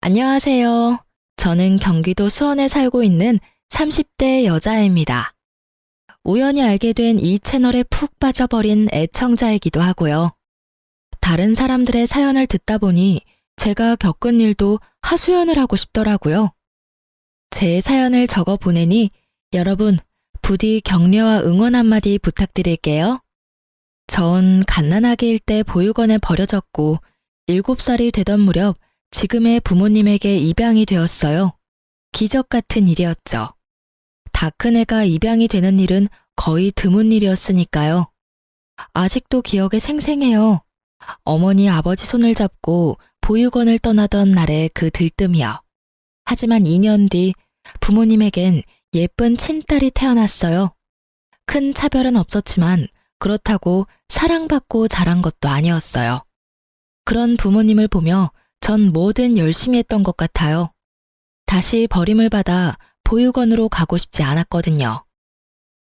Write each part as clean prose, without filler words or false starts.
안녕하세요. 저는 경기도 수원에 살고 있는 30대 여자입니다. 우연히 알게 된 이 채널에 푹 빠져버린 애청자이기도 하고요. 다른 사람들의 사연을 듣다 보니 제가 겪은 일도 하소연을 하고 싶더라고요. 제 사연을 적어 보내니 여러분 부디 격려와 응원 한마디 부탁드릴게요. 전 갓난아기 일 때 보육원에 버려졌고 7살이 되던 무렵 지금의 부모님에게 입양이 되었어요. 기적 같은 일이었죠. 다 큰 애가 입양이 되는 일은 거의 드문 일이었으니까요. 아직도 기억에 생생해요. 어머니 아버지 손을 잡고 보육원을 떠나던 날의 그 들뜸이요. 하지만 2년 뒤 부모님에겐 예쁜 친딸이 태어났어요. 큰 차별은 없었지만 그렇다고 사랑받고 자란 것도 아니었어요. 그런 부모님을 보며 전 뭐든 열심히 했던 것 같아요. 다시 버림을 받아 보육원으로 가고 싶지 않았거든요.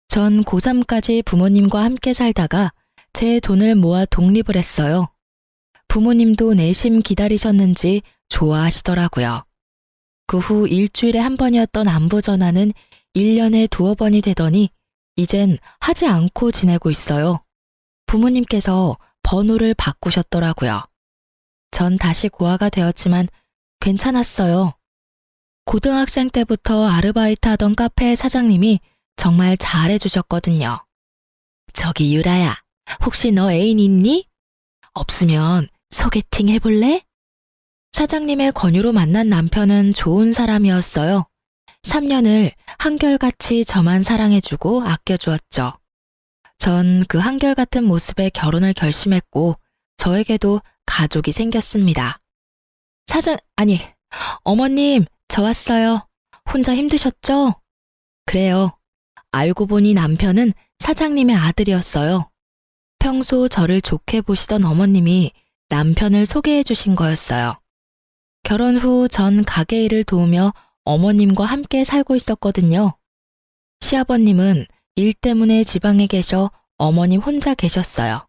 전 고3까지 부모님과 함께 살다가 제 돈을 모아 독립을 했어요. 부모님도 내심 기다리셨는지 좋아하시더라고요. 그 후 일주일에 한 번이었던 안부 전화는 1년에 2번이 되더니 이젠 하지 않고 지내고 있어요. 부모님께서 번호를 바꾸셨더라고요. 전 다시 고아가 되었지만 괜찮았어요. 고등학생 때부터 아르바이트 하던 카페 사장님이 정말 잘해주셨거든요. 저기 유라야, 혹시 너 애인 있니? 없으면 소개팅 해볼래? 사장님의 권유로 만난 남편은 좋은 사람이었어요. 3년을 한결같이 저만 사랑해주고 아껴주었죠. 전 그 한결같은 모습에 결혼을 결심했고 저에게도 가족이 생겼습니다. 어머님, 저 왔어요. 혼자 힘드셨죠? 그래요. 알고 보니 남편은 사장님의 아들이었어요. 평소 저를 좋게 보시던 어머님이 남편을 소개해 주신 거였어요. 결혼 후 전 가게 일을 도우며 어머님과 함께 살고 있었거든요. 시아버님은 일 때문에 지방에 계셔 어머님 혼자 계셨어요.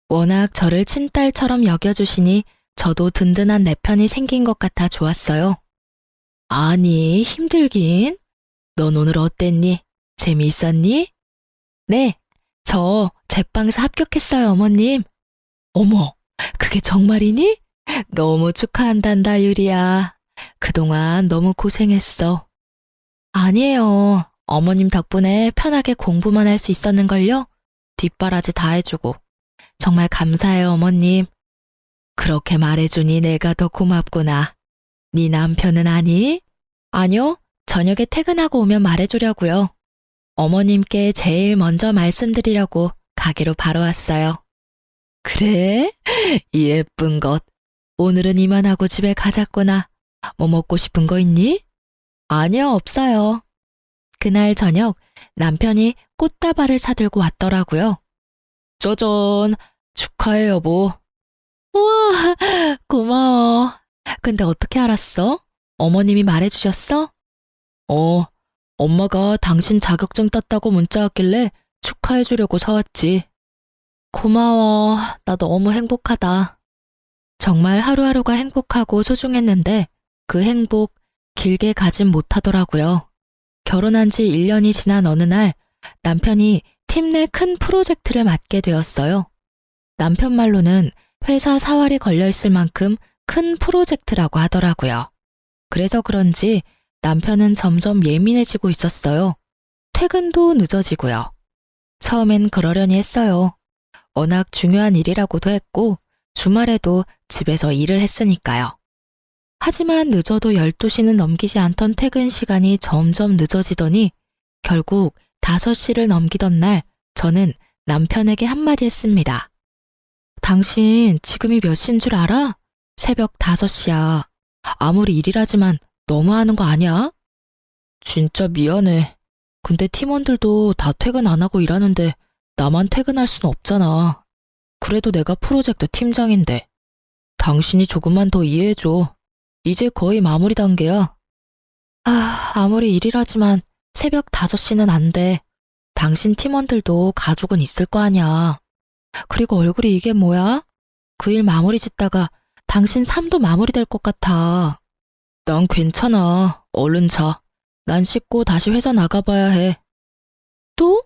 워낙 저를 친딸처럼 여겨주시니 저도 든든한 내 편이 생긴 것 같아 좋았어요. 아니, 힘들긴? 넌 오늘 어땠니? 재미있었니? 네, 저 제빵사 합격했어요, 어머님. 어머, 그게 정말이니? 너무 축하한단다, 유리야. 그동안 너무 고생했어. 아니에요. 어머님 덕분에 편하게 공부만 할 수 있었는걸요? 뒷바라지 다 해주고. 정말 감사해요, 어머님. 그렇게 말해주니 내가 더 고맙구나. 네 남편은 아니? 아니요, 저녁에 퇴근하고 오면 말해주려고요. 어머님께 제일 먼저 말씀드리려고 가게로 바로 왔어요. 그래? 예쁜 것. 오늘은 이만하고 집에 가자꾸나. 뭐 먹고 싶은 거 있니? 아니요, 없어요. 그날 저녁 남편이 꽃다발을 사들고 왔더라고요. 짜잔, 축하해 여보. 우와, 고마워. 근데 어떻게 알았어? 어머님이 말해주셨어? 엄마가 당신 자격증 땄다고 문자 왔길래 축하해주려고 사왔지. 고마워. 나 너무 행복하다. 정말 하루하루가 행복하고 소중했는데 그 행복 길게 가진 못하더라고요. 결혼한 지 1년이 지난 어느 날 남편이 팀 내 큰 프로젝트를 맡게 되었어요. 남편 말로는 회사 사활이 걸려있을 만큼 큰 프로젝트라고 하더라고요. 그래서 그런지 남편은 점점 예민해지고 있었어요. 퇴근도 늦어지고요. 처음엔 그러려니 했어요. 워낙 중요한 일이라고도 했고 주말에도 집에서 일을 했으니까요. 하지만 늦어도 12시는 넘기지 않던 퇴근 시간이 점점 늦어지더니 결국 5시를 넘기던 날 저는 남편에게 한마디 했습니다. 당신 지금이 몇 시인 줄 알아? 새벽 5시야. 아무리 일이라지만 너무하는 거 아니야? 진짜 미안해. 근데 팀원들도 다 퇴근 안 하고 일하는데 나만 퇴근할 순 없잖아. 그래도 내가 프로젝트 팀장인데. 당신이 조금만 더 이해해줘. 이제 거의 마무리 단계야. 아무리 일이라지만 새벽 5시는 안 돼. 당신 팀원들도 가족은 있을 거 아니야. 그리고 얼굴이 이게 뭐야? 그 일 마무리 짓다가 당신 삶도 마무리될 것 같아. 난 괜찮아. 얼른 자. 난 씻고 다시 회사 나가봐야 해. 또?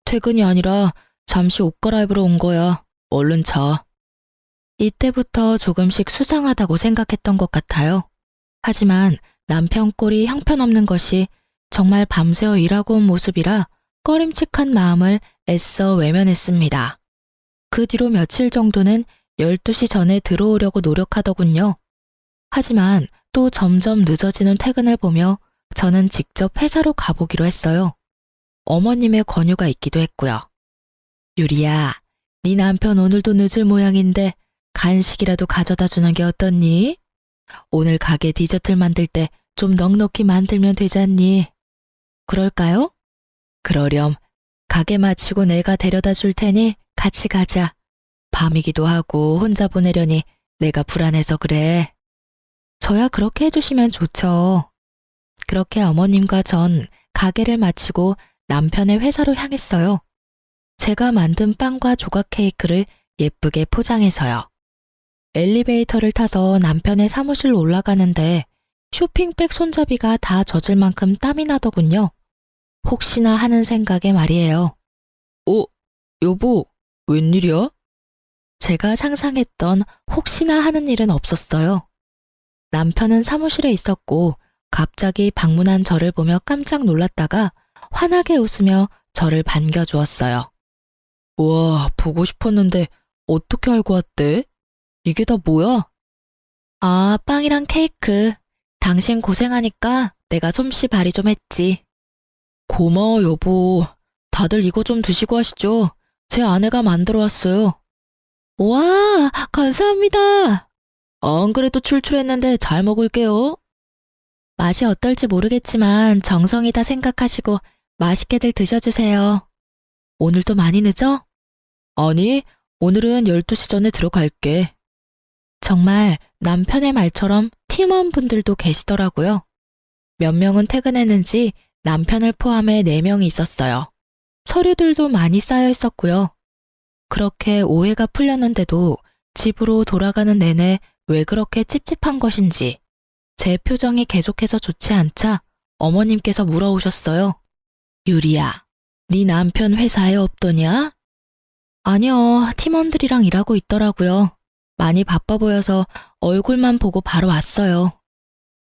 퇴근이 아니라 잠시 옷 갈아입으러 온 거야. 얼른 자. 이때부터 조금씩 수상하다고 생각했던 것 같아요. 하지만 남편 꼴이 형편없는 것이 정말 밤새워 일하고 온 모습이라 꺼림칙한 마음을 애써 외면했습니다. 그 뒤로 며칠 정도는 12시 전에 들어오려고 노력하더군요. 하지만 또 점점 늦어지는 퇴근을 보며 저는 직접 회사로 가보기로 했어요. 어머님의 권유가 있기도 했고요. 유리야, 네 남편 오늘도 늦을 모양인데 간식이라도 가져다 주는 게 어떻니? 오늘 가게 디저트를 만들 때 좀 넉넉히 만들면 되잖니? 그럴까요? 그러렴. 가게 마치고 내가 데려다 줄 테니 같이 가자. 밤이기도 하고 혼자 보내려니 내가 불안해서 그래. 저야 그렇게 해주시면 좋죠. 그렇게 어머님과 전 가게를 마치고 남편의 회사로 향했어요. 제가 만든 빵과 조각 케이크를 예쁘게 포장해서요. 엘리베이터를 타서 남편의 사무실로 올라가는데 쇼핑백 손잡이가 다 젖을 만큼 땀이 나더군요. 혹시나 하는 생각에 말이에요. 여보, 웬일이야? 제가 상상했던 혹시나 하는 일은 없었어요. 남편은 사무실에 있었고 갑자기 방문한 저를 보며 깜짝 놀랐다가 환하게 웃으며 저를 반겨주었어요. 우와, 보고 싶었는데 어떻게 알고 왔대? 이게 다 뭐야? 아, 빵이랑 케이크. 당신 고생하니까 내가 솜씨 발휘 좀 했지. 고마워, 여보. 다들 이거 좀 드시고 하시죠. 제 아내가 만들어 왔어요. 와, 감사합니다. 안 그래도 출출했는데 잘 먹을게요. 맛이 어떨지 모르겠지만 정성이다 생각하시고 맛있게들 드셔주세요. 오늘도 많이 늦어? 아니, 오늘은 12시 전에 들어갈게. 정말 남편의 말처럼 팀원분들도 계시더라고요. 몇 명은 퇴근했는지 남편을 포함해 4명이 있었어요. 서류들도 많이 쌓여 있었고요. 그렇게 오해가 풀렸는데도 집으로 돌아가는 내내 왜 그렇게 찝찝한 것인지 제 표정이 계속해서 좋지 않자 어머님께서 물어오셨어요. 유리야, 네 남편 회사에 없더냐? 아니요, 팀원들이랑 일하고 있더라고요. 많이 바빠 보여서 얼굴만 보고 바로 왔어요.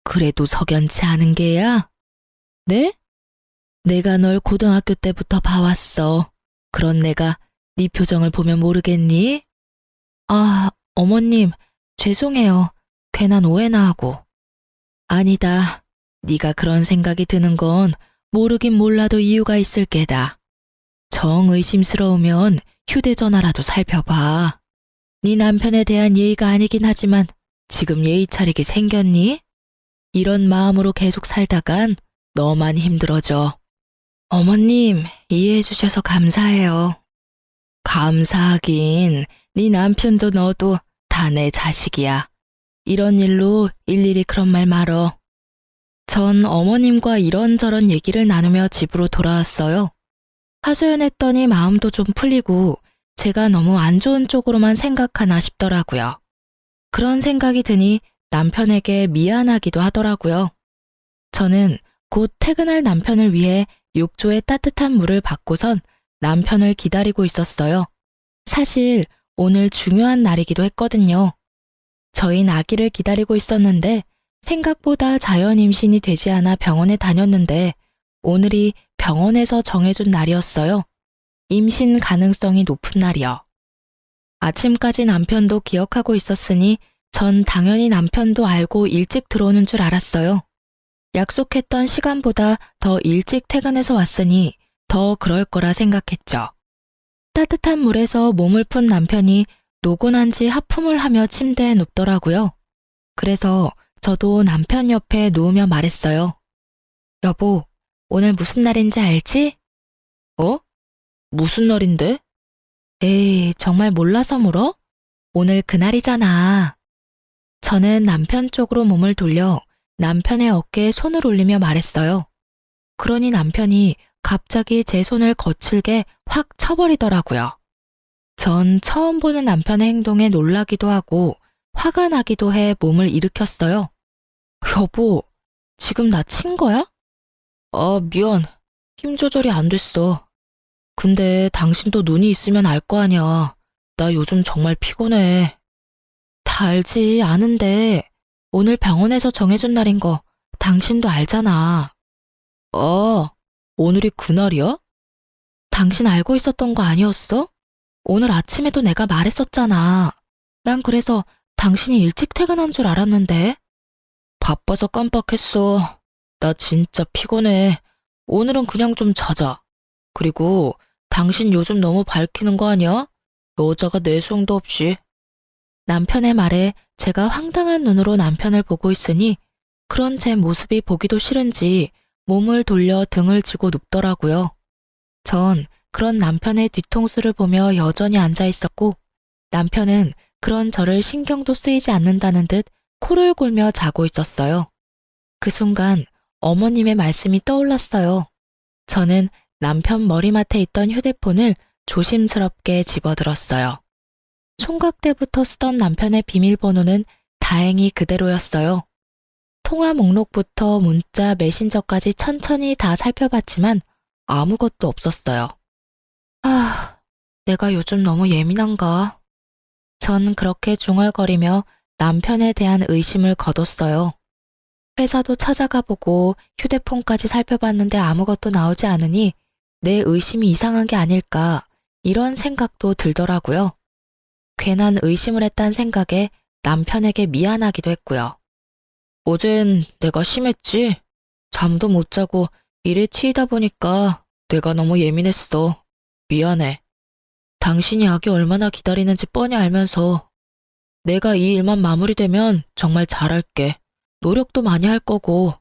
그래도 석연치 않은 게야? 네? 내가 널 고등학교 때부터 봐왔어. 그런 내가 네 표정을 보면 모르겠니? 아, 어머님, 죄송해요. 괜한 오해나 하고. 아니다. 네가 그런 생각이 드는 건 모르긴 몰라도 이유가 있을 게다. 정 의심스러우면 휴대전화라도 살펴봐. 네 남편에 대한 예의가 아니긴 하지만 지금 예의 차리게 생겼니? 이런 마음으로 계속 살다간 너만 힘들어져. 어머님, 이해해 주셔서 감사해요. 감사하긴, 네 남편도 너도 다 내 자식이야. 이런 일로 일일이 그런 말 말어. 전 어머님과 이런저런 얘기를 나누며 집으로 돌아왔어요. 하소연했더니 마음도 좀 풀리고 제가 너무 안 좋은 쪽으로만 생각하나 싶더라고요. 그런 생각이 드니 남편에게 미안하기도 하더라고요. 저는 곧 퇴근할 남편을 위해 욕조에 따뜻한 물을 받고선 남편을 기다리고 있었어요. 사실 오늘 중요한 날이기도 했거든요. 저희는 아기를 기다리고 있었는데 생각보다 자연 임신이 되지 않아 병원에 다녔는데 오늘이 병원에서 정해준 날이었어요. 임신 가능성이 높은 날이요. 아침까지 남편도 기억하고 있었으니 전 당연히 남편도 알고 일찍 들어오는 줄 알았어요. 약속했던 시간보다 더 일찍 퇴근해서 왔으니 더 그럴 거라 생각했죠. 따뜻한 물에서 몸을 푼 남편이 노곤한지 하품을 하며 침대에 눕더라고요. 그래서 저도 남편 옆에 누우며 말했어요. 여보, 오늘 무슨 날인지 알지? 무슨 날인데? 에이, 정말 몰라서 물어? 오늘 그날이잖아. 저는 남편 쪽으로 몸을 돌려 남편의 어깨에 손을 올리며 말했어요. 그러니 남편이 갑자기 제 손을 거칠게 확 쳐버리더라고요. 전 처음 보는 남편의 행동에 놀라기도 하고 화가 나기도 해 몸을 일으켰어요. 여보, 지금 나 친 거야? 아, 미안. 힘 조절이 안 됐어. 근데 당신도 눈이 있으면 알 거 아니야. 나 요즘 정말 피곤해. 다 알지, 아는데 오늘 병원에서 정해준 날인 거 당신도 알잖아. 어, 오늘이 그날이야? 당신 알고 있었던 거 아니었어? 오늘 아침에도 내가 말했었잖아. 난 그래서 당신이 일찍 퇴근한 줄 알았는데. 바빠서 깜빡했어. 나 진짜 피곤해. 오늘은 그냥 좀 자자. 그리고 당신 요즘 너무 밝히는 거 아니야? 여자가 내숭도 없이. 남편의 말에 제가 황당한 눈으로 남편을 보고 있으니 그런 제 모습이 보기도 싫은지 몸을 돌려 등을 쥐고 눕더라고요. 전 그런 남편의 뒤통수를 보며 여전히 앉아 있었고 남편은 그런 저를 신경도 쓰이지 않는다는 듯 코를 골며 자고 있었어요. 그 순간 어머님의 말씀이 떠올랐어요. 저는 남편 머리맡에 있던 휴대폰을 조심스럽게 집어들었어요. 총각 때부터 쓰던 남편의 비밀번호는 다행히 그대로였어요. 통화 목록부터 문자, 메신저까지 천천히 다 살펴봤지만 아무것도 없었어요. 아, 내가 요즘 너무 예민한가? 전 그렇게 중얼거리며 남편에 대한 의심을 거뒀어요. 회사도 찾아가 보고 휴대폰까지 살펴봤는데 아무것도 나오지 않으니 내 의심이 이상한 게 아닐까 이런 생각도 들더라고요. 괜한 의심을 했단 생각에 남편에게 미안하기도 했고요. 어젠 내가 심했지? 잠도 못 자고 일에 치이다 보니까 내가 너무 예민했어. 미안해. 당신이 아기 얼마나 기다리는지 뻔히 알면서 내가 이 일만 마무리되면 정말 잘할게. 노력도 많이 할 거고.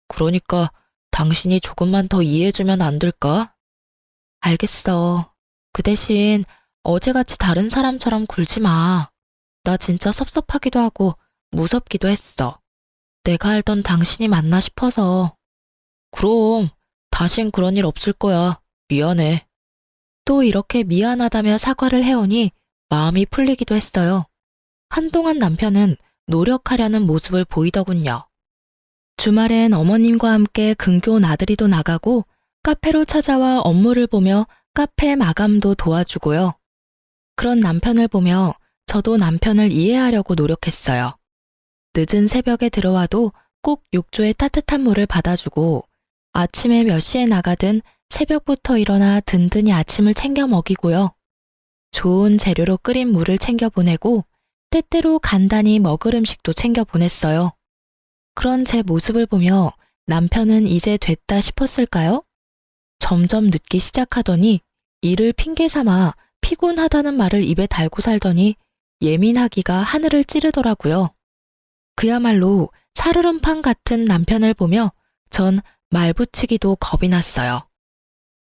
그러니까 당신이 조금만 더 이해해주면 안 될까? 알겠어. 그 대신 어제같이 다른 사람처럼 굴지 마. 나 진짜 섭섭하기도 하고 무섭기도 했어. 내가 알던 당신이 맞나 싶어서. 그럼 다신 그런 일 없을 거야. 미안해. 또 이렇게 미안하다며 사과를 해오니 마음이 풀리기도 했어요. 한동안 남편은 노력하려는 모습을 보이더군요. 주말엔 어머님과 함께 근교 나들이도 나가고 카페로 찾아와 업무를 보며 카페 마감도 도와주고요. 그런 남편을 보며 저도 남편을 이해하려고 노력했어요. 늦은 새벽에 들어와도 꼭 욕조에 따뜻한 물을 받아주고 아침에 몇 시에 나가든 새벽부터 일어나 든든히 아침을 챙겨 먹이고요. 좋은 재료로 끓인 물을 챙겨 보내고 때때로 간단히 먹을 음식도 챙겨 보냈어요. 그런 제 모습을 보며 남편은 이제 됐다 싶었을까요? 점점 늦기 시작하더니 이를 핑계 삼아 피곤하다는 말을 입에 달고 살더니 예민하기가 하늘을 찌르더라고요. 그야말로 살얼음판 같은 남편을 보며 전 말붙이기도 겁이 났어요.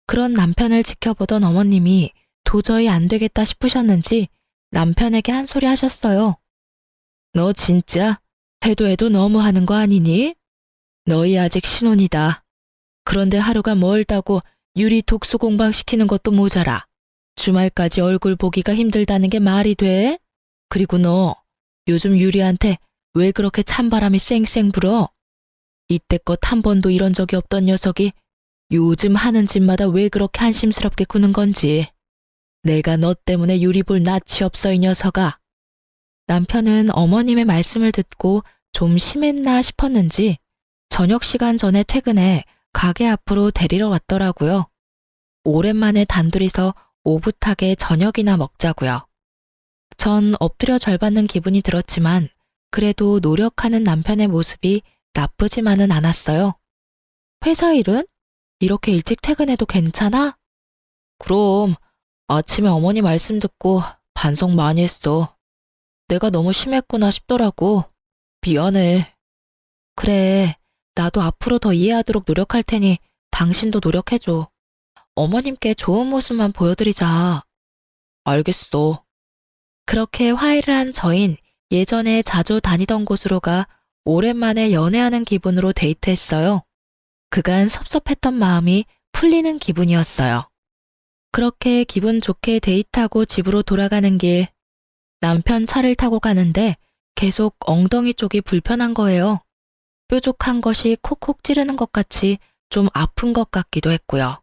그런 남편을 지켜보던 어머님이 도저히 안 되겠다 싶으셨는지 남편에게 한 소리 하셨어요. 너 진짜 해도 너무 하는 거 아니니? 너희 아직 신혼이다. 그런데 하루가 멀다고 유리 독수 공방 시키는 것도 모자라. 주말까지 얼굴 보기가 힘들다는 게 말이 돼? 그리고 너 요즘 유리한테 왜 그렇게 찬바람이 쌩쌩 불어? 이때껏 한 번도 이런 적이 없던 녀석이 요즘 하는 짓마다 왜 그렇게 한심스럽게 구는 건지. 내가 너 때문에 유리 볼 낯이 없어 이 녀석아. 남편은 어머님의 말씀을 듣고 좀 심했나 싶었는지 저녁 시간 전에 퇴근해 가게 앞으로 데리러 왔더라고요. 오랜만에 단둘이서 오붓하게 저녁이나 먹자고요. 전 엎드려 절받는 기분이 들었지만 그래도 노력하는 남편의 모습이 나쁘지만은 않았어요. 회사 일은? 이렇게 일찍 퇴근해도 괜찮아? 그럼 아침에 어머니 말씀 듣고 반성 많이 했어. 내가 너무 심했구나 싶더라고. 미안해. 그래, 나도 앞으로 더 이해하도록 노력할 테니 당신도 노력해줘. 어머님께 좋은 모습만 보여드리자. 알겠어. 그렇게 화해를 한 저흰 예전에 자주 다니던 곳으로 가 오랜만에 연애하는 기분으로 데이트했어요. 그간 섭섭했던 마음이 풀리는 기분이었어요. 그렇게 기분 좋게 데이트하고 집으로 돌아가는 길, 남편 차를 타고 가는데 계속 엉덩이 쪽이 불편한 거예요. 뾰족한 것이 콕콕 찌르는 것 같이 좀 아픈 것 같기도 했고요.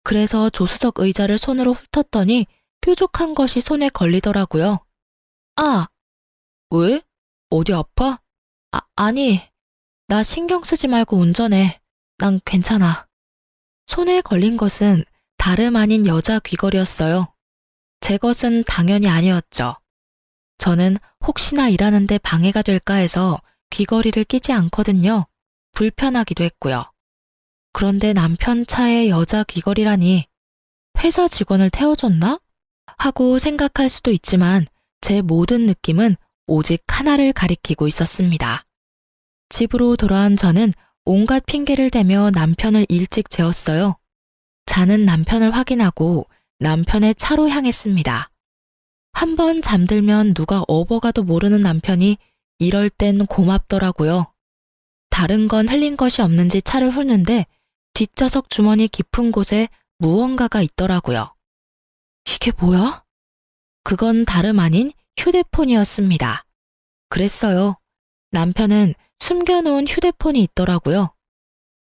그래서 조수석 의자를 손으로 훑었더니 뾰족한 것이 손에 걸리더라고요. 아, 왜? 어디 아파? 아니, 나 신경 쓰지 말고 운전해. 난 괜찮아. 손에 걸린 것은 다름 아닌 여자 귀걸이였어요. 제 것은 당연히 아니었죠. 저는 혹시나 일하는데 방해가 될까 해서 귀걸이를 끼지 않거든요. 불편하기도 했고요. 그런데 남편 차에 여자 귀걸이라니 회사 직원을 태워줬나? 하고 생각할 수도 있지만 제 모든 느낌은 오직 하나를 가리키고 있었습니다. 집으로 돌아온 저는 온갖 핑계를 대며 남편을 일찍 재웠어요. 자는 남편을 확인하고 남편의 차로 향했습니다. 한번 잠들면 누가 업어가도 모르는 남편이 이럴 땐 고맙더라고요. 다른 건 흘린 것이 없는지 차를 훑는데 뒷좌석 주머니 깊은 곳에 무언가가 있더라고요. 이게 뭐야? 그건 다름 아닌 휴대폰이었습니다. 그랬어요. 남편은 숨겨놓은 휴대폰이 있더라고요.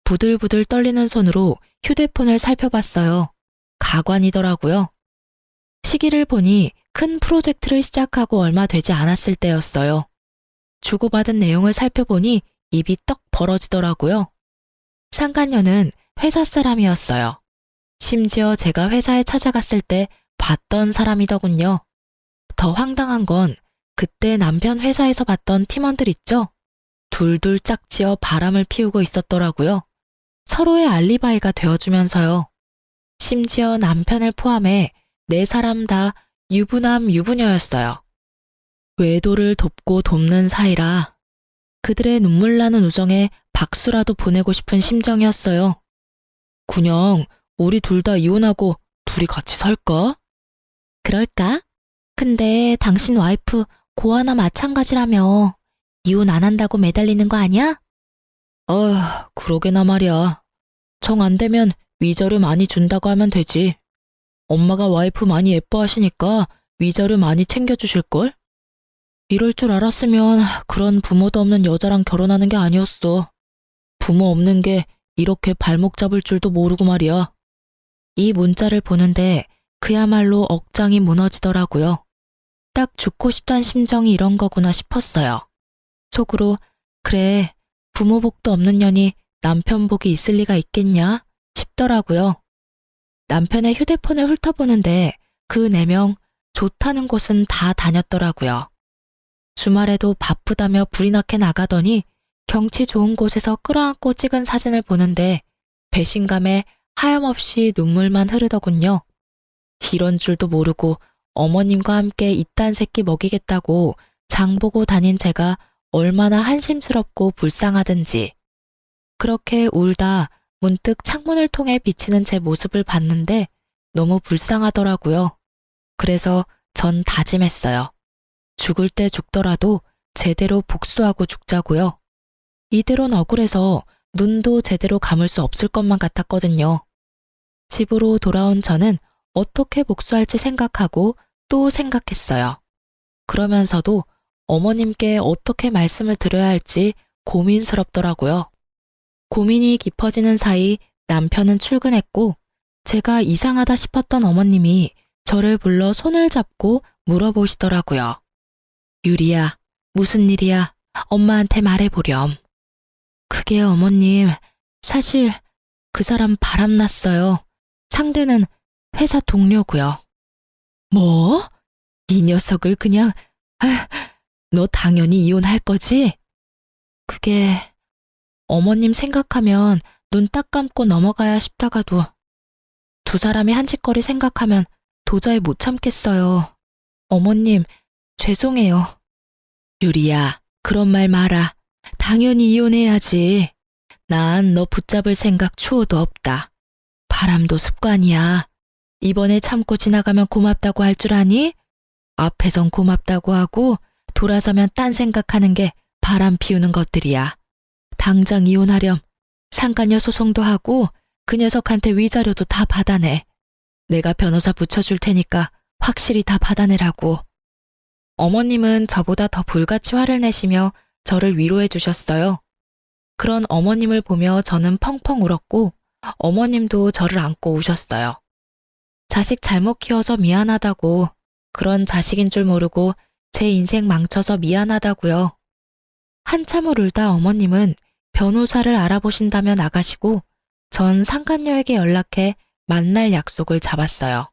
부들부들 떨리는 손으로 휴대폰을 살펴봤어요. 가관이더라고요. 시기를 보니 큰 프로젝트를 시작하고 얼마 되지 않았을 때였어요. 주고받은 내용을 살펴보니 입이 떡 벌어지더라고요. 상간녀는 회사 사람이었어요. 심지어 제가 회사에 찾아갔을 때 봤던 사람이더군요. 더 황당한 건 그때 남편 회사에서 봤던 팀원들 있죠? 둘둘 짝지어 바람을 피우고 있었더라고요. 서로의 알리바이가 되어주면서요. 심지어 남편을 포함해 4사람 다 유부남 유부녀였어요. 외도를 돕고 돕는 사이라 그들의 눈물 나는 우정에 박수라도 보내고 싶은 심정이었어요. 그냥 우리 둘 다 이혼하고 둘이 같이 살까? 그럴까? 근데 당신 와이프 고아나 마찬가지라며 이혼 안 한다고 매달리는 거 아니야? 그러게나 말이야. 정 안 되면 위자료 많이 준다고 하면 되지. 엄마가 와이프 많이 예뻐하시니까 위자료 많이 챙겨주실걸? 이럴 줄 알았으면 그런 부모도 없는 여자랑 결혼하는 게 아니었어. 부모 없는 게 이렇게 발목 잡을 줄도 모르고 말이야. 이 문자를 보는데 그야말로 억장이 무너지더라고요. 딱 죽고 싶단 심정이 이런 거구나 싶었어요. 속으로 그래, 부모 복도 없는 년이 남편 복이 있을 리가 있겠냐 싶더라고요. 남편의 휴대폰을 훑어보는데 그 4명 좋다는 곳은 다 다녔더라고요. 주말에도 바쁘다며 불이 나게 나가더니 경치 좋은 곳에서 끌어안고 찍은 사진을 보는데 배신감에 하염없이 눈물만 흐르더군요. 이런 줄도 모르고 어머님과 함께 이딴 새끼 먹이겠다고 장보고 다닌 제가 얼마나 한심스럽고 불쌍하든지. 그렇게 울다 문득 창문을 통해 비치는 제 모습을 봤는데 너무 불쌍하더라고요. 그래서 전 다짐했어요. 죽을 때 죽더라도 제대로 복수하고 죽자고요. 이대론 억울해서 눈도 제대로 감을 수 없을 것만 같았거든요. 집으로 돌아온 저는 어떻게 복수할지 생각하고 또 생각했어요. 그러면서도 어머님께 어떻게 말씀을 드려야 할지 고민스럽더라고요. 고민이 깊어지는 사이 남편은 출근했고 제가 이상하다 싶었던 어머님이 저를 불러 손을 잡고 물어보시더라고요. 유리야, 무슨 일이야? 엄마한테 말해보렴. 그게 어머님, 사실 그 사람 바람났어요. 상대는 회사 동료고요. 뭐? 이 녀석을 그냥... 너 당연히 이혼할 거지? 그게... 어머님 생각하면 눈 딱 감고 넘어가야 싶다가도 2사람이 한 짓거리 생각하면 도저히 못 참겠어요. 어머님, 죄송해요. 유리야, 그런 말 마라. 당연히 이혼해야지. 난 너 붙잡을 생각 추호도 없다. 바람도 습관이야. 이번에 참고 지나가면 고맙다고 할 줄 아니? 앞에선 고맙다고 하고 돌아서면 딴 생각하는 게 바람 피우는 것들이야. 당장 이혼하렴. 상간녀 소송도 하고 그 녀석한테 위자료도 다 받아내. 내가 변호사 붙여줄 테니까 확실히 다 받아내라고. 어머님은 저보다 더 불같이 화를 내시며 저를 위로해 주셨어요. 그런 어머님을 보며 저는 펑펑 울었고 어머님도 저를 안고 우셨어요. 자식 잘못 키워서 미안하다고, 그런 자식인 줄 모르고 제 인생 망쳐서 미안하다고요. 한참을 울다 어머님은 변호사를 알아보신다며 나가시고 전 상간녀에게 연락해 만날 약속을 잡았어요.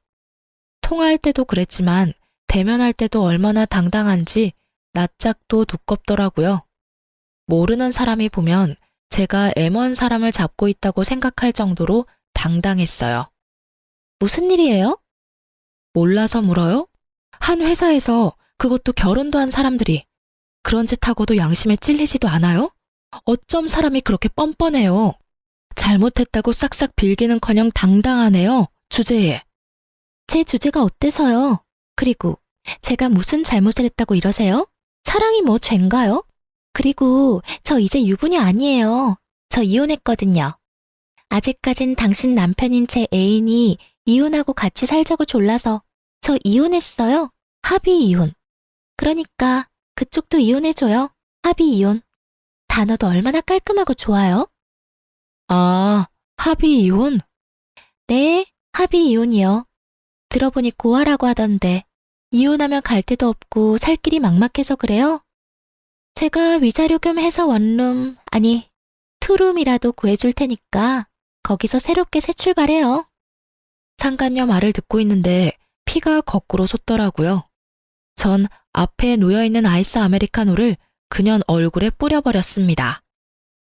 통화할 때도 그랬지만 대면할 때도 얼마나 당당한지 낯짝도 두껍더라고요. 모르는 사람이 보면 제가 M1 사람을 잡고 있다고 생각할 정도로 당당했어요. 무슨 일이에요? 몰라서 물어요? 한 회사에서, 그것도 결혼도 한 사람들이 그런 짓 하고도 양심에 찔리지도 않아요? 어쩜 사람이 그렇게 뻔뻔해요. 잘못했다고 싹싹 빌기는커녕 당당하네요, 주제에. 제 주제가 어때서요? 그리고 제가 무슨 잘못을 했다고 이러세요? 사랑이 뭐 죄인가요? 그리고 저 이제 유부녀 아니에요. 저 이혼했거든요. 아직까진 당신 남편인 제 애인이 이혼하고 같이 살자고 졸라서 저 이혼했어요. 합의 이혼. 그러니까 그쪽도 이혼해줘요. 합의 이혼. 단어도 얼마나 깔끔하고 좋아요? 아, 합의 이혼? 네, 합의 이혼이요. 들어보니 고아라고 하던데 이혼하면 갈 데도 없고 살 길이 막막해서 그래요? 제가 위자료 겸 해서 원룸, 아니 투룸이라도 구해줄 테니까 거기서 새롭게 새 출발해요. 상간녀 말을 듣고 있는데 피가 거꾸로 솟더라고요. 전 앞에 놓여있는 아이스 아메리카노를 그년 얼굴에 뿌려버렸습니다.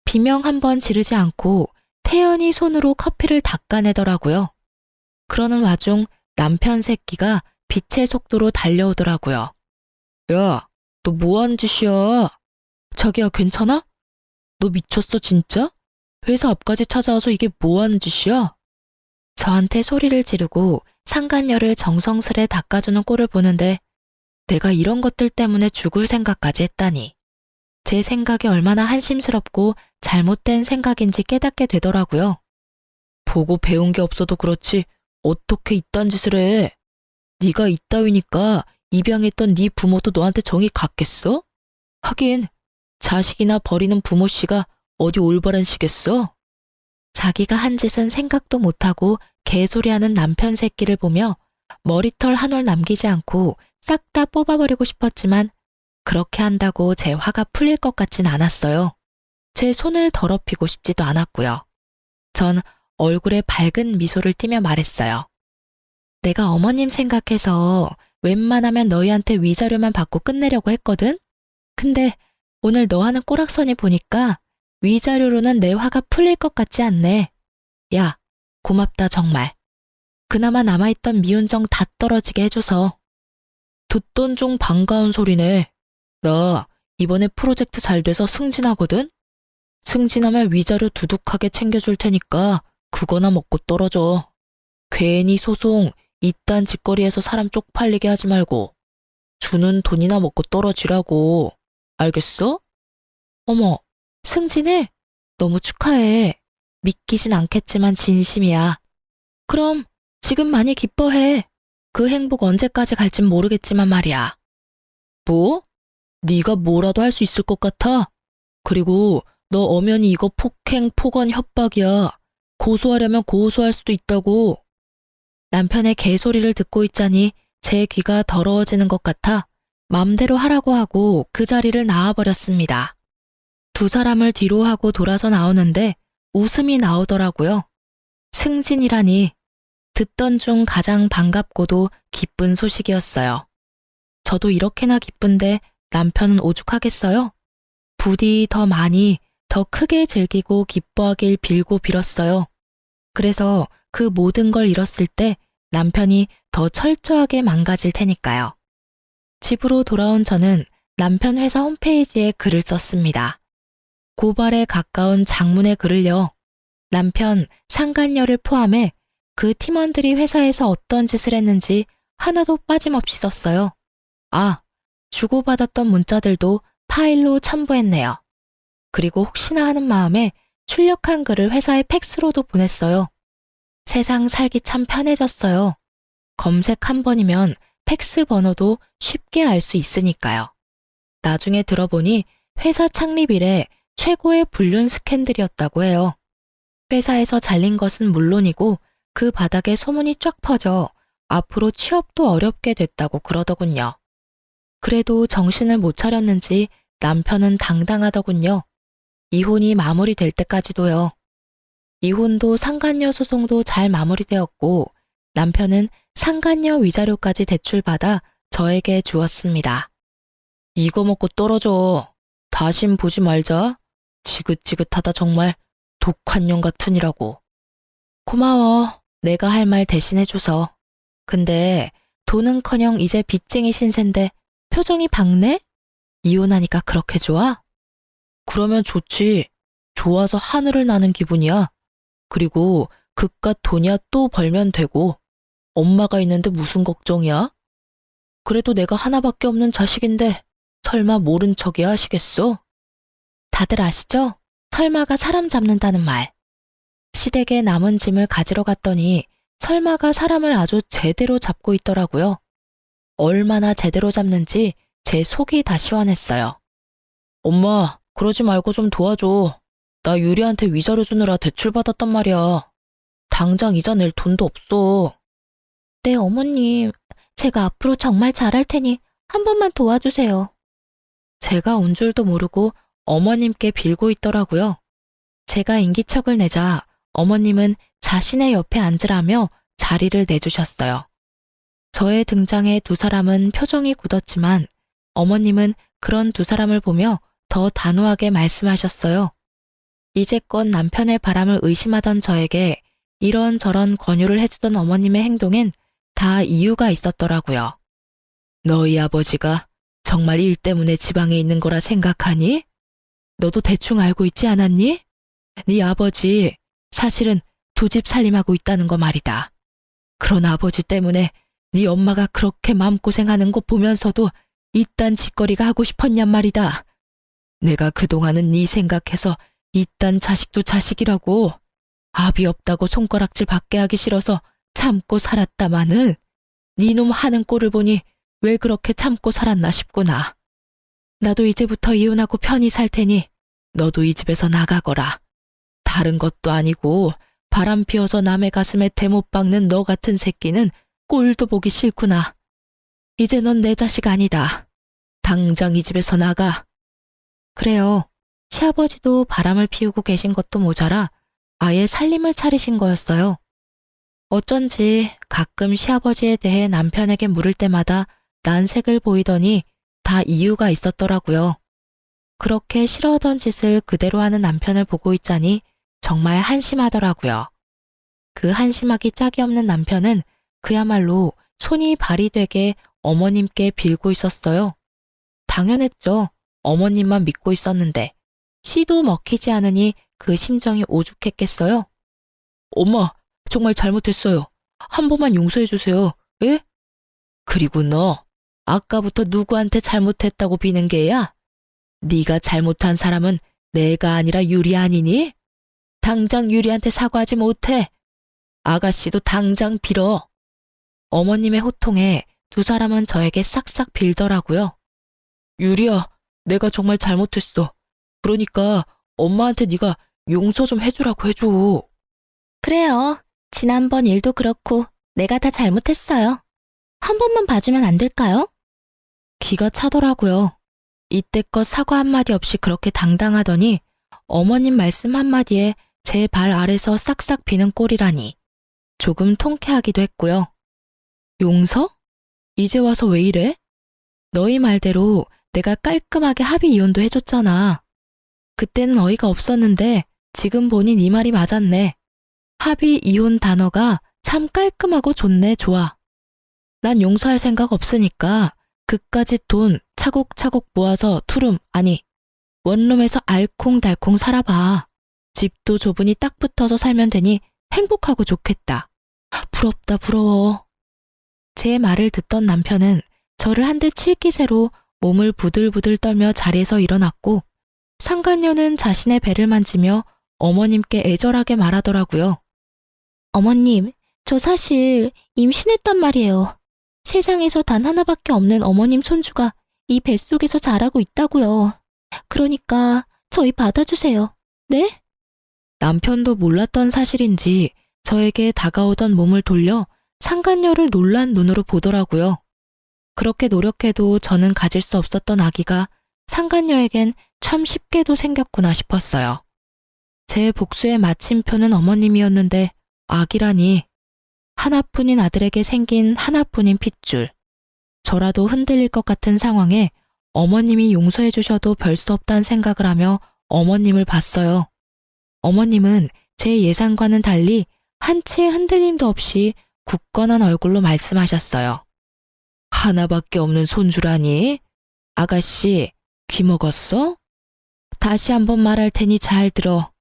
비명 한 번 지르지 않고 태연히 손으로 커피를 닦아내더라고요. 그러는 와중 남편 새끼가 빛의 속도로 달려오더라고요. 야, 너 뭐하는 짓이야? 자기야, 괜찮아? 너 미쳤어 진짜? 회사 앞까지 찾아와서 이게 뭐하는 짓이야? 저한테 소리를 지르고 상간녀를 정성스레 닦아주는 꼴을 보는데 내가 이런 것들 때문에 죽을 생각까지 했다니. 제 생각이 얼마나 한심스럽고 잘못된 생각인지 깨닫게 되더라고요. 보고 배운 게 없어도 그렇지 어떻게 이딴 짓을 해? 네가 이따위니까 입양했던 네 부모도 너한테 정이 갔겠어? 하긴 자식이나 버리는 부모 씨가 어디 올바른 시겠어? 자기가 한 짓은 생각도 못하고 개소리하는 남편 새끼를 보며 머리털 한 올 남기지 않고 싹 다 뽑아버리고 싶었지만 그렇게 한다고 제 화가 풀릴 것 같진 않았어요. 제 손을 더럽히고 싶지도 않았고요. 전 얼굴에 밝은 미소를 띠며 말했어요. 내가 어머님 생각해서 웬만하면 너희한테 위자료만 받고 끝내려고 했거든? 근데 오늘 너 하는 꼬락서니 보니까 위자료로는 내 화가 풀릴 것 같지 않네. 야, 고맙다 정말. 그나마 남아있던 미운정 다 떨어지게 해줘서. 듣던 중 반가운 소리네. 나 이번에 프로젝트 잘 돼서 승진하거든? 승진하면 위자료 두둑하게 챙겨줄 테니까 그거나 먹고 떨어져. 괜히 소송, 이딴 짓거리에서 사람 쪽팔리게 하지 말고 주는 돈이나 먹고 떨어지라고. 알겠어? 어머, 승진해? 너무 축하해. 믿기진 않겠지만 진심이야. 그럼 지금 많이 기뻐해. 그 행복 언제까지 갈진 모르겠지만 말이야. 뭐? 네가 뭐라도 할 수 있을 것 같아? 그리고 너 엄연히 이거 폭행, 폭언, 협박이야. 고소하려면 고소할 수도 있다고. 남편의 개소리를 듣고 있자니 제 귀가 더러워지는 것 같아 맘대로 하라고 하고 그 자리를 나와버렸습니다. 두 사람을 뒤로 하고 돌아서 나오는데 웃음이 나오더라고요. 승진이라니. 듣던 중 가장 반갑고도 기쁜 소식이었어요. 저도 이렇게나 기쁜데 남편은 오죽하겠어요? 부디 더 많이, 더 크게 즐기고 기뻐하길 빌고 빌었어요. 그래서 그 모든 걸 잃었을 때 남편이 더 철저하게 망가질 테니까요. 집으로 돌아온 저는 남편 회사 홈페이지에 글을 썼습니다. 고발에 가까운 장문의 글을요. 남편, 상간녀를 포함해 그 팀원들이 회사에서 어떤 짓을 했는지 하나도 빠짐없이 썼어요. 아, 주고받았던 문자들도 파일로 첨부했네요. 그리고 혹시나 하는 마음에 출력한 글을 회사에 팩스로도 보냈어요. 세상 살기 참 편해졌어요. 검색 한 번이면 팩스 번호도 쉽게 알 수 있으니까요. 나중에 들어보니 회사 창립 이래 최고의 불륜 스캔들이었다고 해요. 회사에서 잘린 것은 물론이고 그 바닥에 소문이 쫙 퍼져 앞으로 취업도 어렵게 됐다고 그러더군요. 그래도 정신을 못 차렸는지 남편은 당당하더군요. 이혼이 마무리될 때까지도요. 이혼도 상간녀 소송도 잘 마무리되었고 남편은 상간녀 위자료까지 대출받아 저에게 주었습니다. 이거 먹고 떨어져. 다신 보지 말자. 지긋지긋하다 정말. 독한 년 같으니라고. 고마워. 내가 할 말 대신해줘서. 근데 돈은커녕 이제 빚쟁이 신세인데 표정이 밝네? 이혼하니까 그렇게 좋아? 그러면 좋지. 좋아서 하늘을 나는 기분이야. 그리고 그깟 돈이야 또 벌면 되고. 엄마가 있는데 무슨 걱정이야? 그래도 내가 하나밖에 없는 자식인데 설마 모른 척이야 하시겠어? 다들 아시죠? 설마가 사람 잡는다는 말. 시댁에 남은 짐을 가지러 갔더니 설마가 사람을 아주 제대로 잡고 있더라고요. 얼마나 제대로 잡는지 제 속이 다 시원했어요. 엄마, 그러지 말고 좀 도와줘. 나 유리한테 위자료 주느라 대출받았단 말이야. 당장 이자 낼 돈도 없어. 네, 어머님. 제가 앞으로 정말 잘할 테니 한 번만 도와주세요. 제가 온 줄도 모르고 어머님께 빌고 있더라고요. 제가 인기척을 내자 어머님은 자신의 옆에 앉으라며 자리를 내주셨어요. 저의 등장에 두 사람은 표정이 굳었지만 어머님은 그런 두 사람을 보며 더 단호하게 말씀하셨어요. 이제껏 남편의 바람을 의심하던 저에게 이런저런 권유를 해주던 어머님의 행동엔 다 이유가 있었더라고요. 너희 아버지가 정말 일 때문에 지방에 있는 거라 생각하니? 너도 대충 알고 있지 않았니? 네 아버지 사실은 두 집 살림하고 있다는 거 말이다. 그런 아버지 때문에 네 엄마가 그렇게 마음고생하는 거 보면서도 이딴 짓거리가 하고 싶었냔 말이다. 내가 그동안은 네 생각해서 이딴 자식도 자식이라고 압이 없다고 손가락질 받게 하기 싫어서 참고 살았다마는 네 놈 하는 꼴을 보니 왜 그렇게 참고 살았나 싶구나. 나도 이제부터 이혼하고 편히 살 테니 너도 이 집에서 나가거라. 다른 것도 아니고 바람 피워서 남의 가슴에 대못 박는 너 같은 새끼는 꼴도 보기 싫구나. 이제 넌 내 자식 아니다. 당장 이 집에서 나가. 그래요. 시아버지도 바람을 피우고 계신 것도 모자라 아예 살림을 차리신 거였어요. 어쩐지 가끔 시아버지에 대해 남편에게 물을 때마다 난색을 보이더니 다 이유가 있었더라고요. 그렇게 싫어하던 짓을 그대로 하는 남편을 보고 있자니 정말 한심하더라고요. 그 한심하기 짝이 없는 남편은 그야말로 손이 발이 되게 어머님께 빌고 있었어요. 당연했죠. 어머님만 믿고 있었는데 씨도 먹히지 않으니 그 심정이 오죽했겠어요. 엄마, 정말 잘못했어요. 한 번만 용서해 주세요. 예? 그리고 너 아까부터 누구한테 잘못했다고 비는 게야? 네가 잘못한 사람은 내가 아니라 유리 아니니? 당장 유리한테 사과하지 못해. 아가씨도 당장 빌어. 어머님의 호통에 두 사람은 저에게 싹싹 빌더라고요. 유리야, 내가 정말 잘못했어. 그러니까 엄마한테 네가 용서 좀 해주라고 해줘. 그래요. 지난번 일도 그렇고 내가 다 잘못했어요. 한 번만 봐주면 안 될까요? 기가 차더라고요. 이때껏 사과 한마디 없이 그렇게 당당하더니 어머님 말씀 한마디에 제 발 아래서 싹싹 비는 꼴이라니 조금 통쾌하기도 했고요. 용서? 이제 와서 왜 이래? 너희 말대로 내가 깔끔하게 합의 이혼도 해줬잖아. 그때는 어이가 없었는데 지금 보니 네 말이 맞았네. 합의 이혼 단어가 참 깔끔하고 좋네. 좋아. 난 용서할 생각 없으니까 그까짓 돈 차곡차곡 모아서 투룸 아니 원룸에서 알콩달콩 살아봐. 집도 좁으니 딱 붙어서 살면 되니 행복하고 좋겠다. 부럽다 부러워. 제 말을 듣던 남편은 저를 한 대 칠 기세로 몸을 부들부들 떨며 자리에서 일어났고 상간녀는 자신의 배를 만지며 어머님께 애절하게 말하더라고요. 어머님, 저 사실 임신했단 말이에요. 세상에서 단 하나밖에 없는 어머님 손주가 이 뱃속에서 자라고 있다고요. 그러니까 저희 받아주세요. 네? 남편도 몰랐던 사실인지 저에게 다가오던 몸을 돌려 상간녀를 놀란 눈으로 보더라고요. 그렇게 노력해도 저는 가질 수 없었던 아기가 상간녀에겐 참 쉽게도 생겼구나 싶었어요. 제 복수의 마침표는 어머님이었는데 아기라니. 하나뿐인 아들에게 생긴 하나뿐인 핏줄. 저라도 흔들릴 것 같은 상황에 어머님이 용서해 주셔도 별 수 없다는 생각을 하며 어머님을 봤어요. 어머님은 제 예상과는 달리 한치의 흔들림도 없이 굳건한 얼굴로 말씀하셨어요. 하나밖에 없는 손주라니? 아가씨, 귀 먹었어? 다시 한번 말할 테니 잘 들어.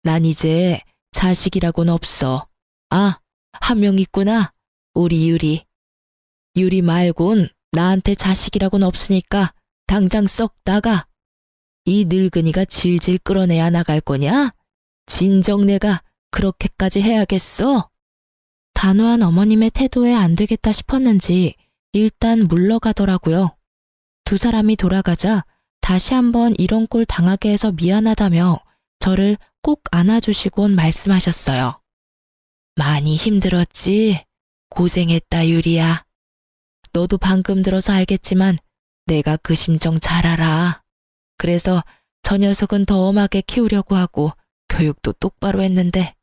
난 이제 자식이라고는 없어. 아, 한 명 있구나. 우리 유리. 유리 말곤 나한테 자식이라고는 없으니까 당장 썩 나가. 이 늙은이가 질질 끌어내야 나갈 거냐? 진정 내가 그렇게까지 해야겠어? 단호한 어머님의 태도에 안 되겠다 싶었는지 일단 물러가더라고요. 두 사람이 돌아가자 다시 한번 이런 꼴 당하게 해서 미안하다며 저를 꼭 안아주시곤 말씀하셨어요. 많이 힘들었지? 고생했다, 유리야. 너도 방금 들어서 알겠지만 내가 그 심정 잘 알아. 그래서 저 녀석은 더 엄하게 키우려고 하고 교육도 똑바로 했는데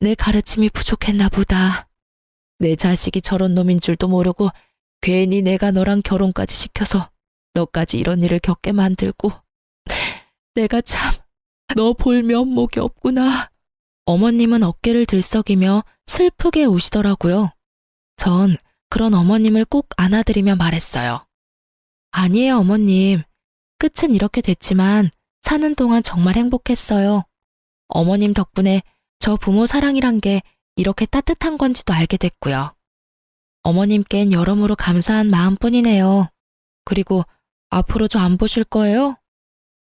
내 가르침이 부족했나 보다. 내 자식이 저런 놈인 줄도 모르고 괜히 내가 너랑 결혼까지 시켜서 너까지 이런 일을 겪게 만들고 내가 참 너 볼 면목이 없구나. 어머님은 어깨를 들썩이며 슬프게 우시더라고요. 전 그런 어머님을 꼭 안아드리며 말했어요. 아니에요, 어머님. 끝은 이렇게 됐지만 사는 동안 정말 행복했어요. 어머님 덕분에 저 부모 사랑이란 게 이렇게 따뜻한 건지도 알게 됐고요. 어머님께는 여러모로 감사한 마음뿐이네요. 그리고 앞으로 저 안 보실 거예요?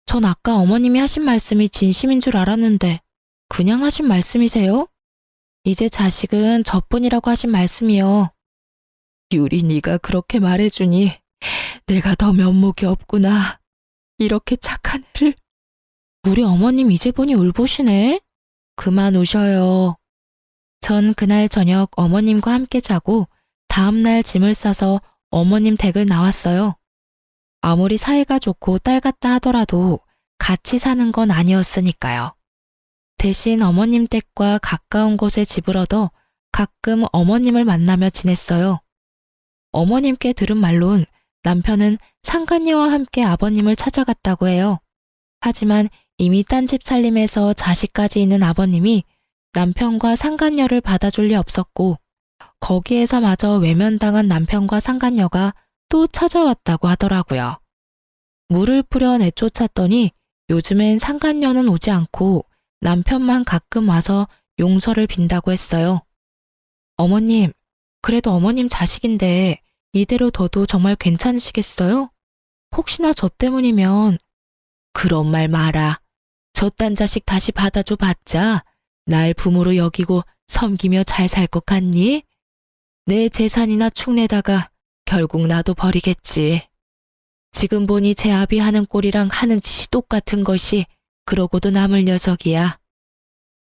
전 아까 어머님이 하신 말씀이 진심인 줄 알았는데 그냥 하신 말씀이세요? 이제 자식은 저뿐이라고 하신 말씀이요. 유리 네가 그렇게 말해주니 내가 더 면목이 없구나. 이렇게 착한 애를. 우리 어머님 이제 보니 울보시네. 그만 우셔요. 전 그날 저녁 어머님과 함께 자고 다음날 짐을 싸서 어머님 댁을 나왔어요. 아무리 사이가 좋고 딸 같다 하더라도 같이 사는 건 아니었으니까요. 대신 어머님 댁과 가까운 곳에 집을 얻어 가끔 어머님을 만나며 지냈어요. 어머님께 들은 말론 남편은 상간녀와 함께 아버님을 찾아갔다고 해요. 하지만 이미 딴집 살림에서 자식까지 있는 아버님이 남편과 상간녀를 받아줄 리 없었고 거기에서마저 외면당한 남편과 상간녀가 또 찾아왔다고 하더라고요. 물을 뿌려 내쫓았더니 요즘엔 상간녀는 오지 않고 남편만 가끔 와서 용서를 빈다고 했어요. 어머님, 그래도 어머님 자식인데 이대로 둬도 정말 괜찮으시겠어요? 혹시나 저 때문이면. 그런 말 마라. 저딴 자식 다시 받아줘 봤자 날 부모로 여기고 섬기며 잘 살 것 같니? 내 재산이나 축내다가 결국 나도 버리겠지. 지금 보니 제 아비 하는 꼴이랑 하는 짓이 똑같은 것이 그러고도 남을 녀석이야.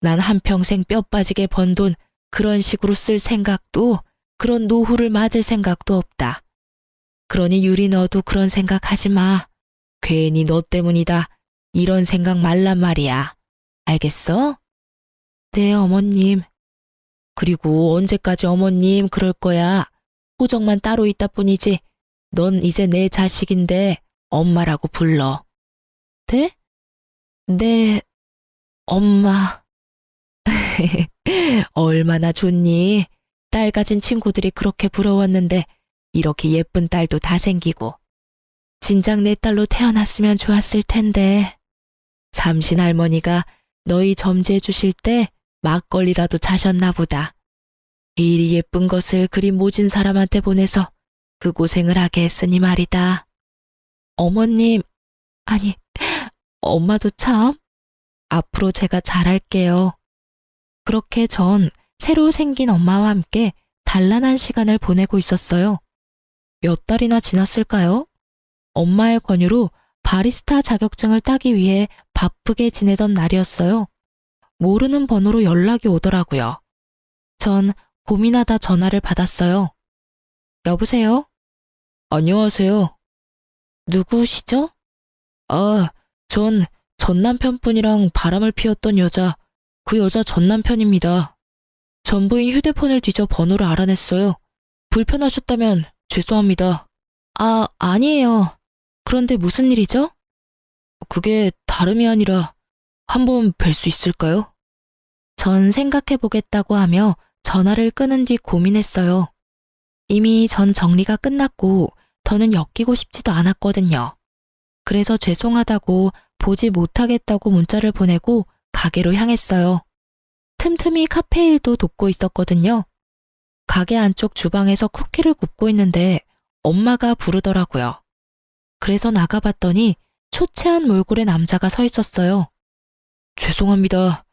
난 한평생 뼈 빠지게 번 돈 그런 식으로 쓸 생각도 그런 노후를 맞을 생각도 없다. 그러니 유리 너도 그런 생각하지 마. 괜히 너 때문이다. 이런 생각 말란 말이야. 알겠어? 네, 어머님. 그리고 언제까지 어머님 그럴 거야. 호적만 따로 있다 뿐이지. 넌 이제 내 자식인데 엄마라고 불러. 네? 네, 엄마. 얼마나 좋니? 딸 가진 친구들이 그렇게 부러웠는데 이렇게 예쁜 딸도 다 생기고. 진작 내 딸로 태어났으면 좋았을 텐데. 삼신 할머니가 너희 점지해 주실 때 막걸리라도 자셨나 보다. 이리 예쁜 것을 그리 모진 사람한테 보내서 그 고생을 하게 했으니 말이다. 어머님, 아니, 엄마도 참. 앞으로 제가 잘할게요. 그렇게 전 새로 생긴 엄마와 함께 단란한 시간을 보내고 있었어요. 몇 달이나 지났을까요? 엄마의 권유로 바리스타 자격증을 따기 위해 바쁘게 지내던 날이었어요. 모르는 번호로 연락이 오더라고요. 전 고민하다 전화를 받았어요. 여보세요? 안녕하세요. 누구시죠? 아, 전 남편분이랑 바람을 피웠던 여자, 그 여자 전 남편입니다. 전부인 휴대폰을 뒤져 번호를 알아냈어요. 불편하셨다면 죄송합니다. 아, 아니에요. 그런데 무슨 일이죠? 그게 다름이 아니라 한번 뵐 수 있을까요? 전 생각해보겠다고 하며 전화를 끊은 뒤 고민했어요. 이미 전 정리가 끝났고 더는 엮이고 싶지도 않았거든요. 그래서 죄송하다고 보지 못하겠다고 문자를 보내고 가게로 향했어요. 틈틈이 카페 일도 돕고 있었거든요. 가게 안쪽 주방에서 쿠키를 굽고 있는데 엄마가 부르더라고요. 그래서 나가봤더니 초췌한 몰골의 남자가 서 있었어요. 죄송합니다.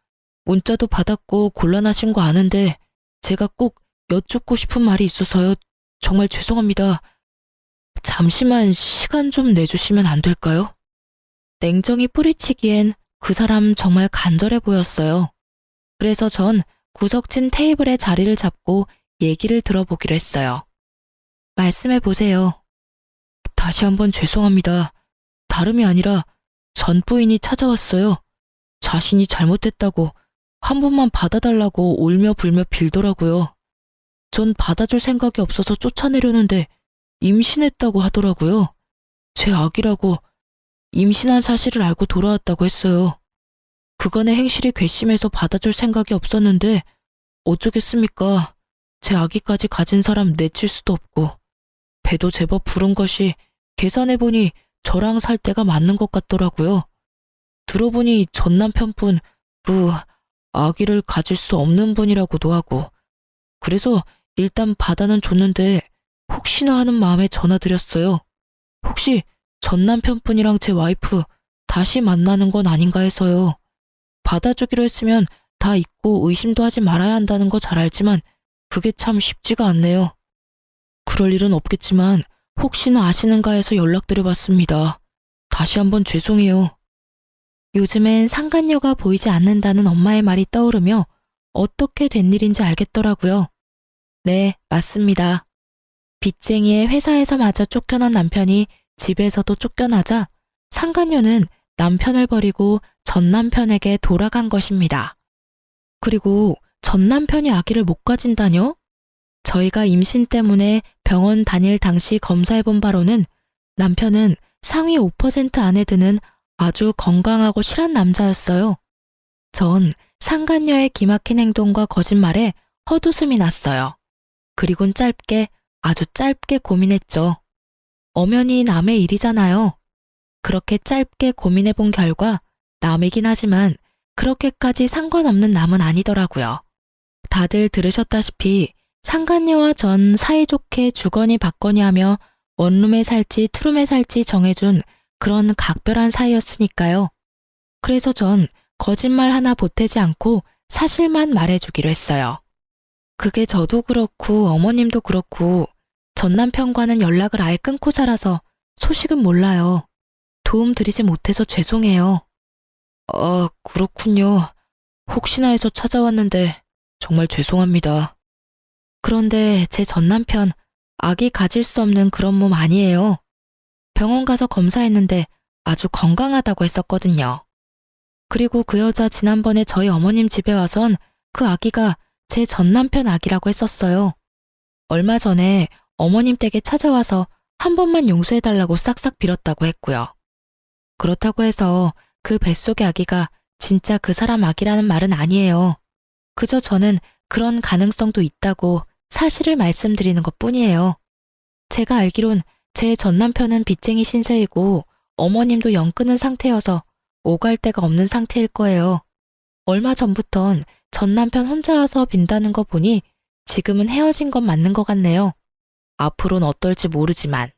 문자도 받았고 곤란하신 거 아는데 제가 꼭 여쭙고 싶은 말이 있어서요. 정말 죄송합니다. 잠시만 시간 좀 내주시면 안 될까요? 냉정히 뿌리치기엔 그 사람 정말 간절해 보였어요. 그래서 전 구석진 테이블에 자리를 잡고 얘기를 들어보기로 했어요. 말씀해 보세요. 다시 한번 죄송합니다. 다름이 아니라 전 부인이 찾아왔어요. 자신이 잘못했다고 한 번만 받아달라고 울며 불며 빌더라고요. 전 받아줄 생각이 없어서 쫓아내려는데 임신했다고 하더라고요. 제 아기라고 임신한 사실을 알고 돌아왔다고 했어요. 그간의 행실이 괘씸해서 받아줄 생각이 없었는데 어쩌겠습니까? 제 아기까지 가진 사람 내칠 수도 없고 배도 제법 부른 것이 계산해보니 저랑 살 때가 맞는 것 같더라고요. 들어보니 전 남편분 아기를 가질 수 없는 분이라고도 하고 그래서 일단 받아는 줬는데 혹시나 하는 마음에 전화드렸어요. 혹시 전 남편분이랑 제 와이프 다시 만나는 건 아닌가 해서요. 받아주기로 했으면 다 잊고 의심도 하지 말아야 한다는 거 잘 알지만 그게 참 쉽지가 않네요. 그럴 일은 없겠지만 혹시나 아시는가 해서 연락드려봤습니다. 다시 한번 죄송해요. 요즘엔 상간녀가 보이지 않는다는 엄마의 말이 떠오르며 어떻게 된 일인지 알겠더라고요. 네, 맞습니다. 빚쟁이의 회사에서마저 쫓겨난 남편이 집에서도 쫓겨나자 상간녀는 남편을 버리고 전 남편에게 돌아간 것입니다. 그리고 전 남편이 아기를 못 가진다뇨? 저희가 임신 때문에 병원 다닐 당시 검사해본 바로는 남편은 상위 5% 안에 드는 아주 건강하고 실한 남자였어요. 전 상간녀의 기막힌 행동과 거짓말에 헛웃음이 났어요. 그리곤 아주 짧게 고민했죠. 엄연히 남의 일이잖아요. 그렇게 짧게 고민해본 결과 남이긴 하지만 그렇게까지 상관없는 남은 아니더라고요. 다들 들으셨다시피 상간녀와 전 사이좋게 주거니 받거니 하며 원룸에 살지 투룸에 살지 정해준 그런 각별한 사이였으니까요. 그래서 전 거짓말 하나 보태지 않고 사실만 말해주기로 했어요. 그게 저도 그렇고 어머님도 그렇고 전 남편과는 연락을 아예 끊고 살아서 소식은 몰라요. 도움 드리지 못해서 죄송해요. 그렇군요. 혹시나 해서 찾아왔는데 정말 죄송합니다. 그런데 제 전 남편 아기 가질 수 없는 그런 몸 아니에요. 병원 가서 검사했는데 아주 건강하다고 했었거든요. 그리고 그 여자 지난번에 저희 어머님 집에 와선 그 아기가 제 전 남편 아기라고 했었어요. 얼마 전에 어머님 댁에 찾아와서 한 번만 용서해달라고 싹싹 빌었다고 했고요. 그렇다고 해서 그 뱃속의 아기가 진짜 그 사람 아기라는 말은 아니에요. 그저 저는 그런 가능성도 있다고 사실을 말씀드리는 것뿐이에요. 제가 알기론 제 전 남편은 빚쟁이 신세이고 어머님도 영 끊은 상태여서 오갈 데가 없는 상태일 거예요. 얼마 전부턴 전 남편 혼자 와서 빈다는 거 보니 지금은 헤어진 건 맞는 것 같네요. 앞으로는 어떨지 모르지만.